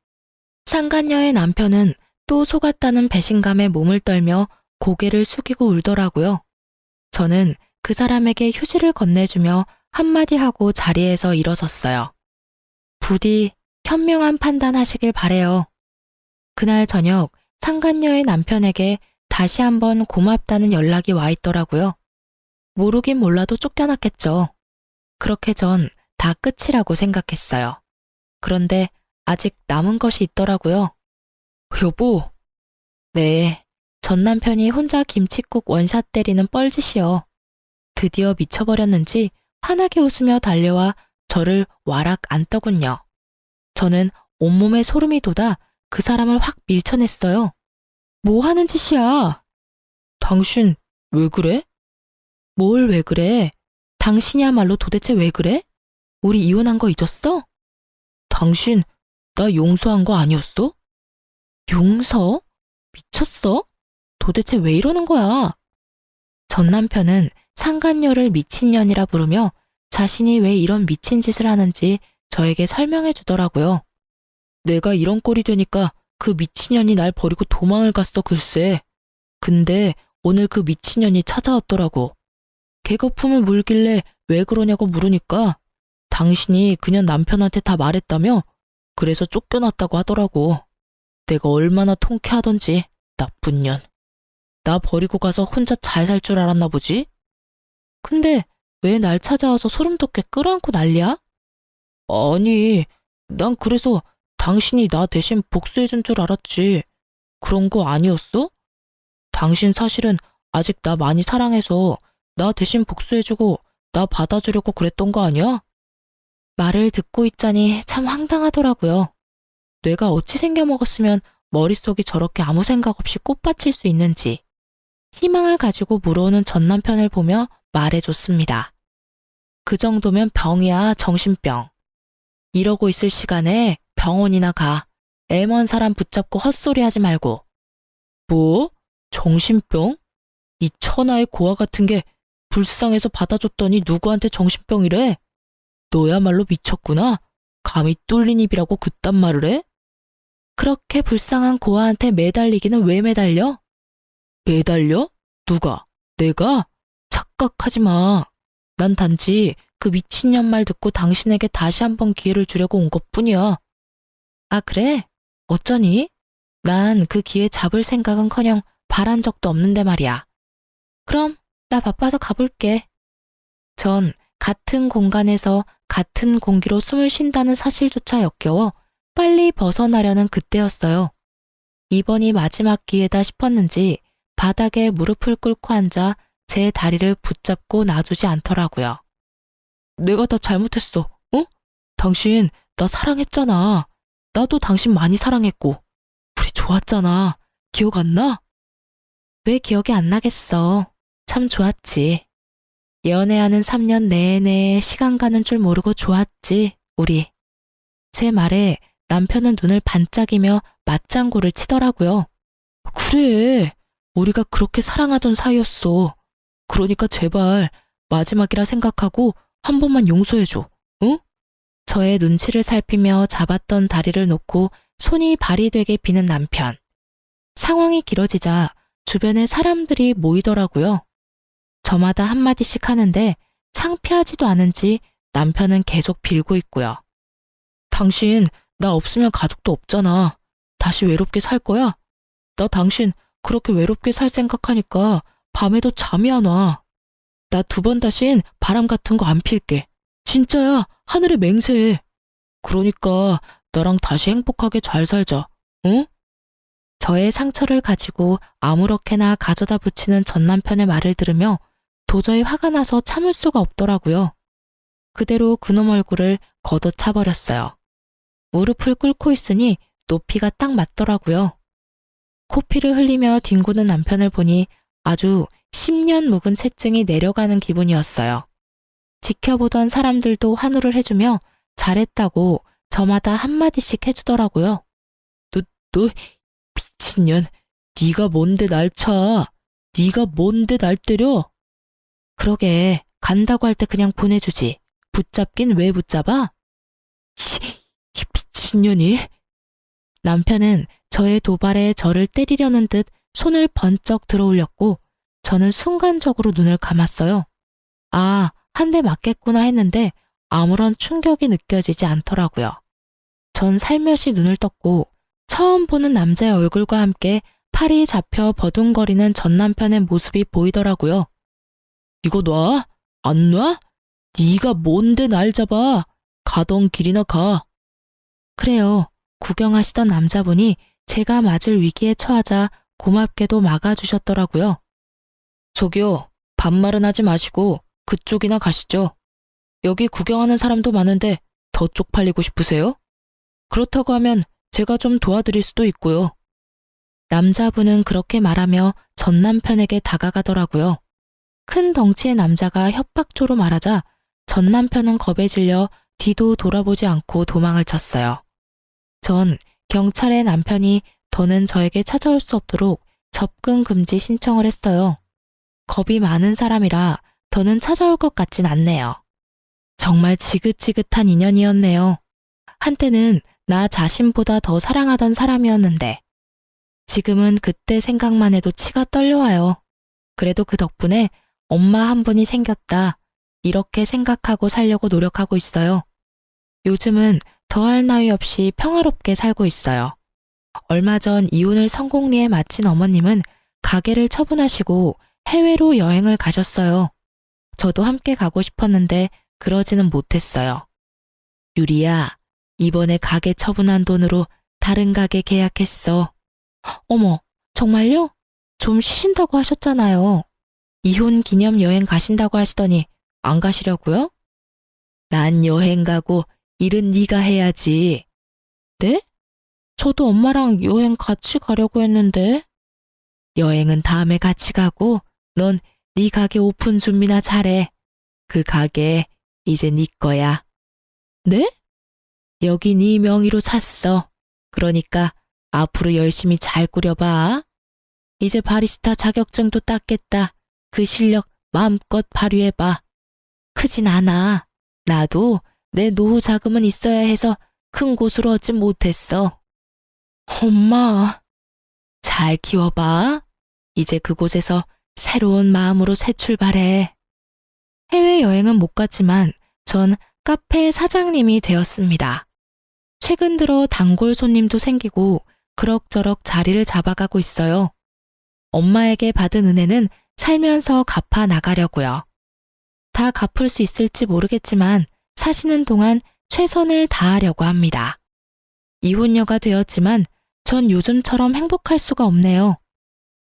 상간녀의 남편은 또 속았다는 배신감에 몸을 떨며 고개를 숙이고 울더라고요. 저는 그 사람에게 휴지를 건네주며 한마디 하고 자리에서 일어섰어요. 부디 현명한 판단하시길 바래요. 그날 저녁 상간녀의 남편에게 다시 한번 고맙다는 연락이 와 있더라고요. 모르긴 몰라도 쫓겨났겠죠. 그렇게 전 다 끝이라고 생각했어요. 그런데 아직 남은 것이 있더라고요. 여보. 네, 전 남편이 혼자 김칫국 원샷 때리는 뻘짓이요. 드디어 미쳐버렸는지 환하게 웃으며 달려와 저를 와락 안더군요. 저는 온몸에 소름이 돋아 그 사람을 확 밀쳐냈어요. 뭐 하는 짓이야? 당신 왜 그래? 뭘 왜 그래? 당신이야말로 도대체 왜 그래? 우리 이혼한 거 잊었어? 당신 나 용서한 거 아니었어? 용서? 미쳤어? 도대체 왜 이러는 거야? 전 남편은 상간녀를 미친년이라 부르며 자신이 왜 이런 미친 짓을 하는지 저에게 설명해 주더라고요. 내가 이런 꼴이 되니까 그 미친년이 날 버리고 도망을 갔어 글쎄. 근데 오늘 그 미친년이 찾아왔더라고. 개거품을 물길래 왜 그러냐고 물으니까 당신이 그년 남편한테 다 말했다며 그래서 쫓겨났다고 하더라고. 내가 얼마나 통쾌하던지 나쁜 년. 나 버리고 가서 혼자 잘 살 줄 알았나 보지? 근데 왜 날 찾아와서 소름 돋게 끌어안고 난리야? 아니, 난 그래서 당신이 나 대신 복수해준 줄 알았지. 그런 거 아니었어? 당신 사실은 아직 나 많이 사랑해서 나 대신 복수해주고 나 받아주려고 그랬던 거 아니야? 말을 듣고 있자니 참 황당하더라고요. 뇌가 어찌 생겨먹었으면 머릿속이 저렇게 아무 생각 없이 꽃받칠 수 있는지 희망을 가지고 물어오는 전 남편을 보며 말해줬습니다. 그 정도면 병이야, 정신병. 이러고 있을 시간에 병원이나 가. 애먼 사람 붙잡고 헛소리 하지 말고. 뭐? 정신병? 이 천하의 고아 같은 게 불쌍해서 받아줬더니 누구한테 정신병이래? 너야말로 미쳤구나. 감히 뚫린 입이라고 그딴 말을 해? 그렇게 불쌍한 고아한테 매달리기는 왜 매달려? 매달려? 누가? 내가? 착각하지 마. 난 단지 그 미친년 말 듣고 당신에게 다시 한번 기회를 주려고 온 것뿐이야. 아, 그래? 어쩌니? 난 그 기회 잡을 생각은커녕 바란 적도 없는데 말이야. 그럼 나 바빠서 가볼게. 전 같은 공간에서 같은 공기로 숨을 쉰다는 사실조차 역겨워 빨리 벗어나려는 그때였어요. 이번이 마지막 기회다 싶었는지 바닥에 무릎을 꿇고 앉아 제 다리를 붙잡고 놔주지 않더라고요. 내가 다 잘못했어, 어? 당신 나 사랑했잖아. 나도 당신 많이 사랑했고. 우리 좋았잖아. 기억 안 나? 왜 기억이 안 나겠어. 참 좋았지. 연애하는 3년 내내 시간 가는 줄 모르고 좋았지, 우리. 제 말에 남편은 눈을 반짝이며 맞장구를 치더라고요. 그래, 우리가 그렇게 사랑하던 사이였어. 그러니까 제발 마지막이라 생각하고 한 번만 용서해줘, 응? 저의 눈치를 살피며 잡았던 다리를 놓고 손이 발이 되게 비는 남편. 상황이 길어지자 주변에 사람들이 모이더라고요. 저마다 한마디씩 하는데 창피하지도 않은지 남편은 계속 빌고 있고요. 당신 나 없으면 가족도 없잖아. 다시 외롭게 살 거야? 나 당신 그렇게 외롭게 살 생각하니까 밤에도 잠이 안 와. 나 2번 다신 바람 같은 거 안 필게. 진짜야, 하늘에 맹세해. 그러니까 나랑 다시 행복하게 잘 살자, 응? 저의 상처를 가지고 아무렇게나 가져다 붙이는 전 남편의 말을 들으며 도저히 화가 나서 참을 수가 없더라고요. 그대로 그놈 얼굴을 걷어차버렸어요. 무릎을 꿇고 있으니 높이가 딱 맞더라고요. 코피를 흘리며 뒹구는 남편을 보니 아주 10년 묵은 채증이 내려가는 기분이었어요. 지켜보던 사람들도 환호를 해주며 잘했다고 저마다 한마디씩 해주더라고요. 너 미친년, 네가 뭔데 날 차? 네가 뭔데 날 때려? 그러게, 간다고 할 때 그냥 보내주지. 붙잡긴 왜 붙잡아? 이 미친년이. 남편은 저의 도발에 저를 때리려는 듯 손을 번쩍 들어 올렸고 저는 순간적으로 눈을 감았어요. 아, 한 대 맞겠구나 했는데 아무런 충격이 느껴지지 않더라고요. 전 살며시 눈을 떴고 처음 보는 남자의 얼굴과 함께 팔이 잡혀 버둥거리는 전 남편의 모습이 보이더라고요. 이거 놔? 안 놔? 네가 뭔데 날 잡아? 가던 길이나 가. 그래요. 구경하시던 남자분이 제가 맞을 위기에 처하자 고맙게도 막아주셨더라고요. 저기요, 반말은 하지 마시고 그쪽이나 가시죠. 여기 구경하는 사람도 많은데 더 쪽팔리고 싶으세요? 그렇다고 하면 제가 좀 도와드릴 수도 있고요. 남자분은 그렇게 말하며 전 남편에게 다가가더라고요. 큰 덩치의 남자가 협박조로 말하자 전 남편은 겁에 질려 뒤도 돌아보지 않고 도망을 쳤어요. 전 경찰에 남편이 더는 저에게 찾아올 수 없도록 접근 금지 신청을 했어요. 겁이 많은 사람이라 더는 찾아올 것 같진 않네요. 정말 지긋지긋한 인연이었네요. 한때는 나 자신보다 더 사랑하던 사람이었는데 지금은 그때 생각만 해도 치가 떨려와요. 그래도 그 덕분에 엄마 한 분이 생겼다. 이렇게 생각하고 살려고 노력하고 있어요. 요즘은 더할 나위 없이 평화롭게 살고 있어요. 얼마 전 이혼을 성공리에 마친 어머님은 가게를 처분하시고 해외로 여행을 가셨어요. 저도 함께 가고 싶었는데 그러지는 못했어요. 유리야, 이번에 가게 처분한 돈으로 다른 가게 계약했어. 어머, 정말요? 좀 쉬신다고 하셨잖아요. 이혼 기념 여행 가신다고 하시더니 안 가시려고요? 난 여행 가고 일은 네가 해야지. 네? 저도 엄마랑 여행 같이 가려고 했는데. 여행은 다음에 같이 가고 넌 네 가게 오픈 준비나 잘해. 그 가게 이제 네 거야. 네? 여기 네 명의로 샀어. 그러니까 앞으로 열심히 잘 꾸려봐. 이제 바리스타 자격증도 땄겠다. 그 실력 마음껏 발휘해봐. 크진 않아. 나도 내 노후 자금은 있어야 해서 큰 곳으로 얻지 못했어. 엄마, 잘 키워봐. 이제 그곳에서 새로운 마음으로 새 출발해. 해외여행은 못 갔지만 전 카페 사장님이 되었습니다. 최근 들어 단골 손님도 생기고 그럭저럭 자리를 잡아가고 있어요. 엄마에게 받은 은혜는 살면서 갚아 나가려고요. 다 갚을 수 있을지 모르겠지만 사시는 동안 최선을 다하려고 합니다. 이혼녀가 되었지만 전 요즘처럼 행복할 수가 없네요.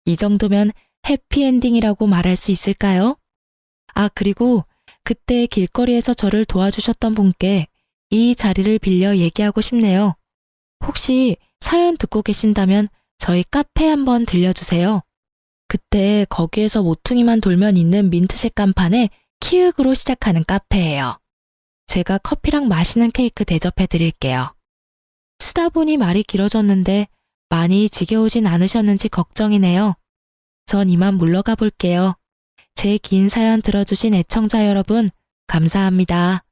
이 정도면 해피엔딩이라고 말할 수 있을까요? 아, 그리고 그때 길거리에서 저를 도와주셨던 분께 이 자리를 빌려 얘기하고 싶네요. 혹시 사연 듣고 계신다면 저희 카페 한번 들려주세요. 그때 거기에서 모퉁이만 돌면 있는 민트색 간판에 키읔으로 시작하는 카페예요. 제가 커피랑 맛있는 케이크 대접해 드릴게요. 쓰다 보니 말이 길어졌는데 많이 지겨우진 않으셨는지 걱정이네요. 전 이만 물러가 볼게요. 제 긴 사연 들어주신 애청자 여러분, 감사합니다.